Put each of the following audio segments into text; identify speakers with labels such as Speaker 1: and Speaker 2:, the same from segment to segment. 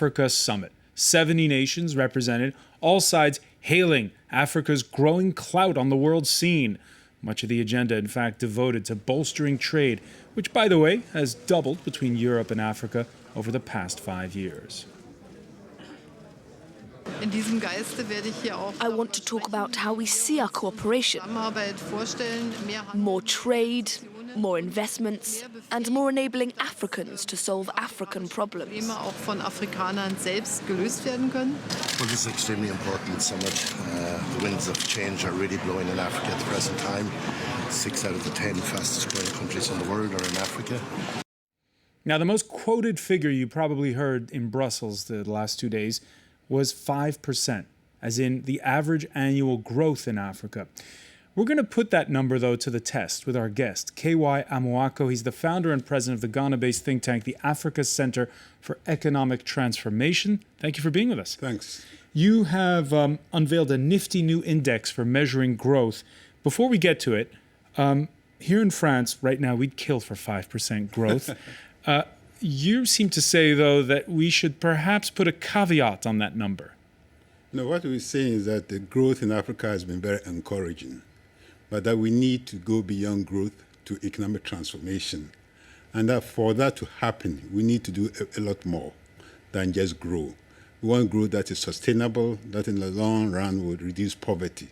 Speaker 1: Africa Summit. 70 nations represented, all sides hailing Africa's growing clout on the world scene. Much of the agenda, in fact, devoted to bolstering trade, which, by the way, has doubled between Europe and Africa over the past 5 years.
Speaker 2: I want to talk about how we see our cooperation. More trade, more investments, and more enabling Africans to solve African problems.
Speaker 3: Well, this is extremely important summit. The winds of change are really blowing in Africa at the present time. 6 out of the 10 fastest growing countries in the world are in Africa.
Speaker 1: Now, the most quoted figure you probably heard in Brussels the last 2 days was 5%, as in the average annual growth in Africa. We're going to put that number, though, to the test with our guest, K.Y. Amoako. He's the founder and president of the Ghana-based think tank, the Africa Center for Economic Transformation. Thank you for being with us.
Speaker 4: Thanks.
Speaker 1: You have unveiled a nifty new index for measuring growth. Before we get to it, here in France, right now, we'd kill for 5% growth. You seem to say, though, that we should perhaps put a caveat on that number.
Speaker 4: No, what we're saying is that the growth in Africa has been very encouraging, but that we need to go beyond growth to economic transformation. And that for that to happen, we need to do a lot more than just grow. We want growth that is sustainable, that in the long run will reduce poverty.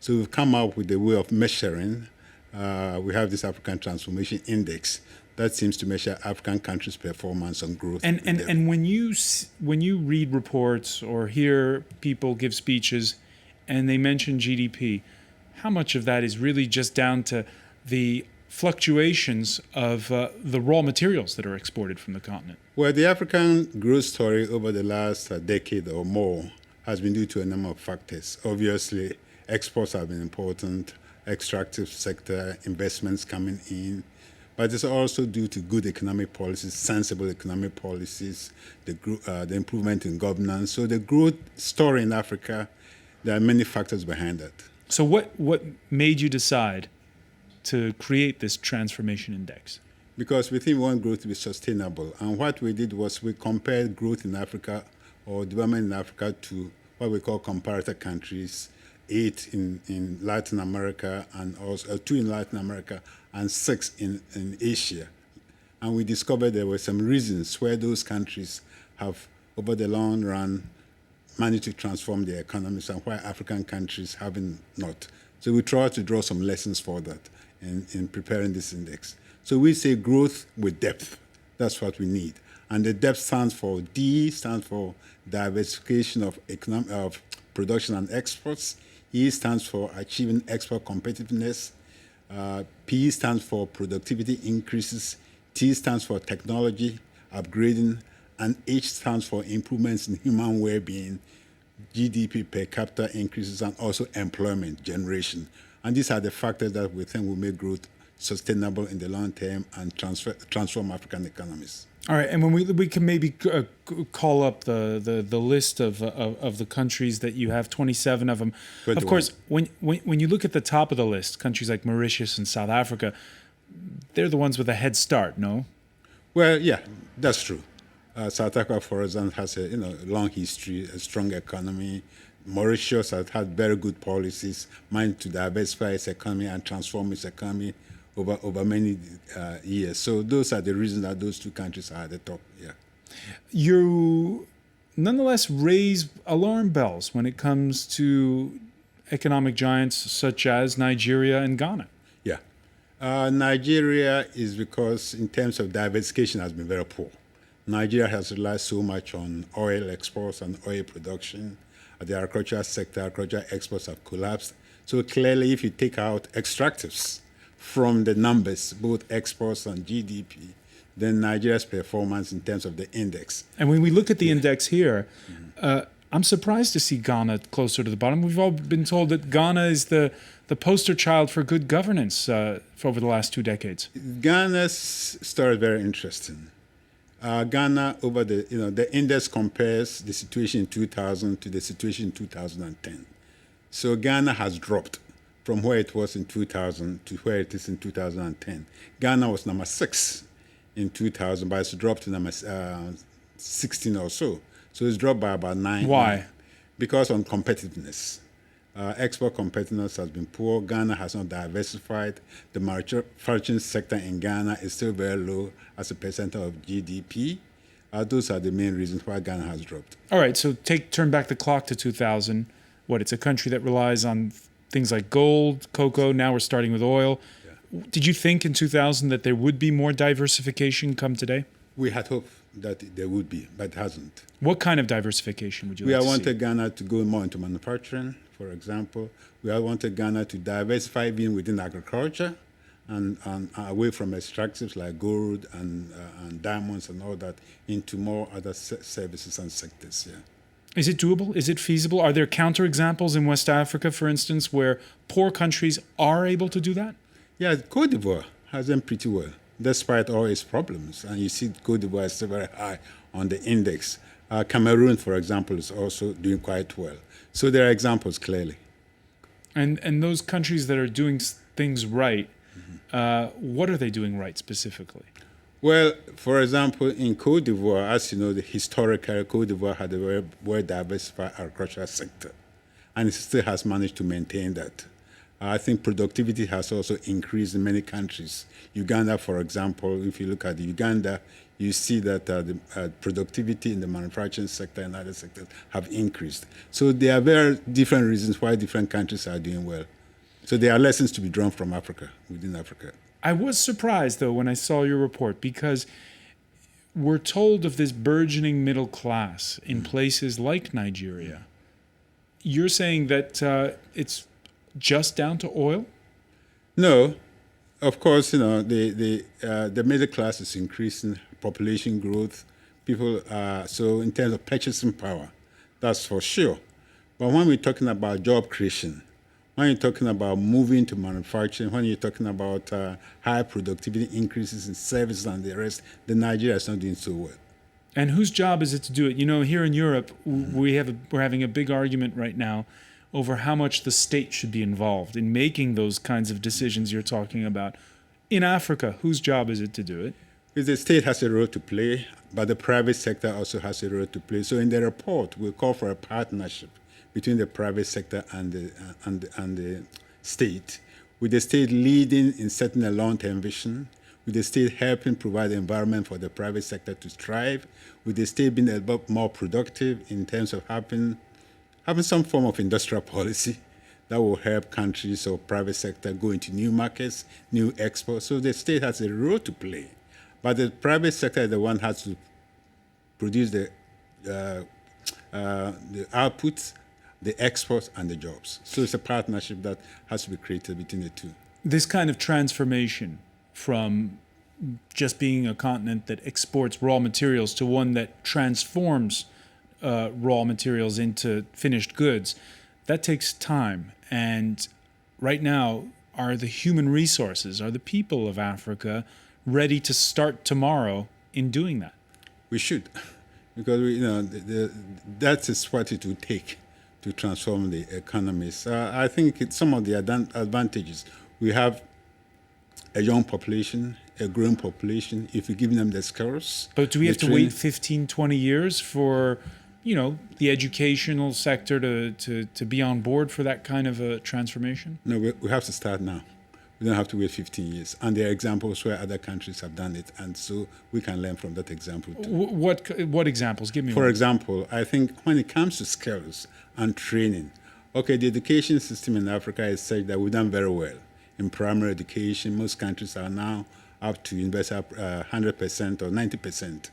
Speaker 4: So we've come up with a way of measuring. We have this African Transformation Index that seems to measure African countries' performance on growth.
Speaker 1: And when you read reports or hear people give speeches and they mention GDP, how much of that is really just down to the fluctuations of the raw materials that are exported from the continent?
Speaker 4: Well, the African growth story over the last decade or more has been due to a number of factors. Obviously, exports have been important, extractive sector investments coming in, but it's also due to good economic policies, sensible economic policies, the improvement in governance. So the growth story in Africa, there are many factors behind that.
Speaker 1: So what made you decide to create this transformation index?
Speaker 4: Because we think we want growth to be sustainable. And what we did was we compared growth in Africa or development in Africa to what we call comparator countries, 8 in Latin America and also 2 in Latin America and 6 in Asia. And we discovered there were some reasons where those countries have, over the long run, managed to transform their economies and why African countries haven't not. So we try to draw some lessons for that in preparing this index. So we say growth with depth. That's what we need. And the depth stands for D, stands for diversification of production and exports. E stands for achieving export competitiveness. P stands for productivity increases. T stands for technology upgrading. And H stands for improvements in human well-being, GDP per capita increases, and also employment generation. And these are the factors that we think will make growth sustainable in the long term and transform African economies.
Speaker 1: All right, and when we can maybe call up the list of the countries that you have, 27 of them.
Speaker 4: 21.
Speaker 1: Of course, when you look at the top of the list, countries like Mauritius and South Africa, they're the ones with a head start, no?
Speaker 4: Well, yeah, that's true. South Africa, for example, has a long history, a strong economy. Mauritius has had very good policies, managed to diversify its economy and transform its economy over many years. So those are the reasons that those 2 countries are at the top. Yeah.
Speaker 1: You nonetheless raise alarm bells when it comes to economic giants such as Nigeria and Ghana.
Speaker 4: Yeah. Nigeria is because in terms of diversification has been very poor. Nigeria has relied so much on oil exports and oil production. The agricultural sector, agricultural exports have collapsed. So clearly, if you take out extractives from the numbers, both exports and GDP, then Nigeria's performance in terms of the index.
Speaker 1: And when we look at the index here, I'm surprised to see Ghana closer to the bottom. We've all been told that Ghana is the poster child for good governance for over the last 2 decades.
Speaker 4: Ghana's story is very interesting. Ghana, over the index compares the situation in 2000 to the situation in 2010. So Ghana has dropped from where it was in 2000 to where it is in 2010. Ghana was number 6 in 2000, but it's dropped to number 16 or so. So it's dropped by about 9.
Speaker 1: Why?
Speaker 4: Because on competitiveness. Export competitiveness has been poor. Ghana has not diversified. The manufacturing sector in Ghana is still very low as a percent of GDP. Those are the main reasons why Ghana has dropped.
Speaker 1: All right, so turn back the clock to 2000. It's a country that relies on things like gold, cocoa. Now we're starting with oil. Yeah. Did you think in 2000 that there would be more diversification come today?
Speaker 4: We had hoped that there would be, but it hasn't.
Speaker 1: What kind of diversification would you like to see?
Speaker 4: We wanted Ghana to go more into manufacturing, for example. We wanted Ghana to diversify even within agriculture and away from extractives like gold and diamonds and all that into more other services and sectors. Yeah.
Speaker 1: Is it doable? Is it feasible? Are there counterexamples in West Africa, for instance, where poor countries are able to do that?
Speaker 4: Yeah, Côte d'Ivoire has done pretty well, despite all its problems. And you see Côte d'Ivoire is still very high on the index. Cameroon, for example, is also doing quite well. So there are examples, clearly.
Speaker 1: And those countries that are doing things right, what are they doing right specifically?
Speaker 4: Well, for example, in Côte d'Ivoire, as you know, historically, Côte d'Ivoire had a very well diversified agricultural sector, and it still has managed to maintain that. I think productivity has also increased in many countries. Uganda, for example, if you look at Uganda, you see that the productivity in the manufacturing sector and other sectors have increased. So there are very different reasons why different countries are doing well. So there are lessons to be drawn from Africa, within Africa.
Speaker 1: I was surprised, though, when I saw your report, because we're told of this burgeoning middle class in places like Nigeria. You're saying that it's just down to oil?
Speaker 4: No. Of course, the middle class is increasing, population growth. People so in terms of purchasing power, that's for sure. But when we're talking about job creation, when you're talking about moving to manufacturing, when you're talking about high productivity increases in services and the rest, then Nigeria is not doing so well.
Speaker 1: And whose job is it to do it? Here in Europe, we're having a big argument right now over how much the state should be involved in making those kinds of decisions you're talking about. In Africa, whose job is it to do it?
Speaker 4: Because the state has a role to play, but the private sector also has a role to play. So in the report, we call for a partnership between the private sector and the state, with the state leading in setting a long-term vision, with the state helping provide the environment for the private sector to thrive, with the state being a lot more productive in terms of having some form of industrial policy that will help countries or private sector go into new markets, new exports. So the state has a role to play, but the private sector is the one has to produce the outputs, the exports, and the jobs. So it's a partnership that has to be created between the two.
Speaker 1: This kind of transformation from just being a continent that exports raw materials to one that transforms raw materials into finished goods, that takes time. And right now, are the human resources, are the people of Africa ready to start tomorrow in doing that?
Speaker 4: We should, because that is what it will take to transform the economies. I think some of the advantages. We have a young population, a growing population, if we give them the skills.
Speaker 1: But do we have to wait 15, 20 years for, the educational sector to be on board for that kind of a transformation?
Speaker 4: No, we have to start now. We don't have to wait 15 years. And there are examples where other countries have done it, and so we can learn from that example too.
Speaker 1: What examples? Give me one.
Speaker 4: For example, I think when it comes to skills and training, the education system in Africa is such that we've done very well. In primary education, most countries are now up to invest 100% or 90%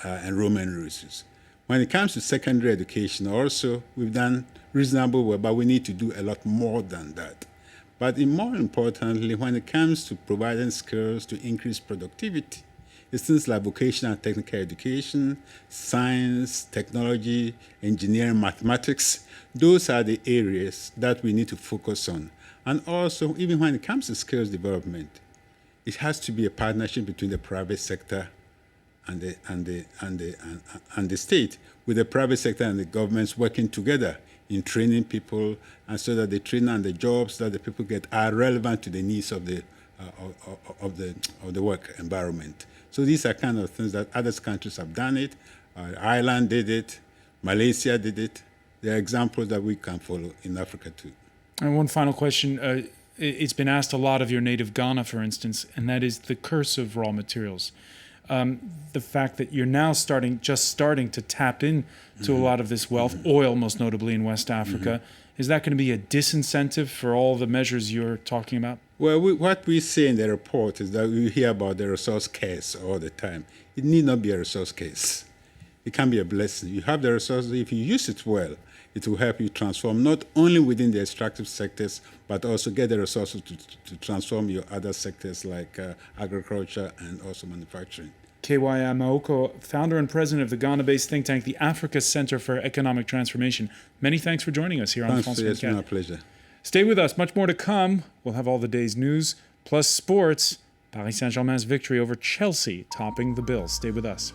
Speaker 4: enrollment ratios. When it comes to secondary education, also, we've done reasonable well, but we need to do a lot more than that. But more importantly, when it comes to providing skills to increase productivity, it's things like vocational and technical education, science, technology, engineering, mathematics. Those are the areas that we need to focus on. And also, even when it comes to skills development, it has to be a partnership between the private sector and the state, with the private sector and the governments working together in training people, and so that the training and the jobs that the people get are relevant to the needs of the work environment. So these are kind of things that other countries have done it. Ireland did it. Malaysia did it. There are examples that we can follow in Africa too.
Speaker 1: And one final question. It's been asked a lot of your native Ghana, for instance, and that is the curse of raw materials. The fact that you're now just starting to tap into a lot of this wealth, oil most notably in West Africa. Is that going to be a disincentive for all the measures you're talking about?
Speaker 4: Well, what we say in the report is that we hear about the resource case all the time. It need not be a resource case. It can be a blessing. You have the resources. If you use it well, it will help you transform not only within the extractive sectors, but also get the resources to transform your other sectors like agriculture and also manufacturing.
Speaker 1: KY Amoako, founder and president of the Ghana-based think tank, the Africa Center for Economic Transformation. Many thanks for joining us here on France 24.
Speaker 4: It's been a pleasure.
Speaker 1: Stay with us. Much more to come. We'll have all the day's news, plus sports. Paris Saint-Germain's victory over Chelsea topping the bill. Stay with us.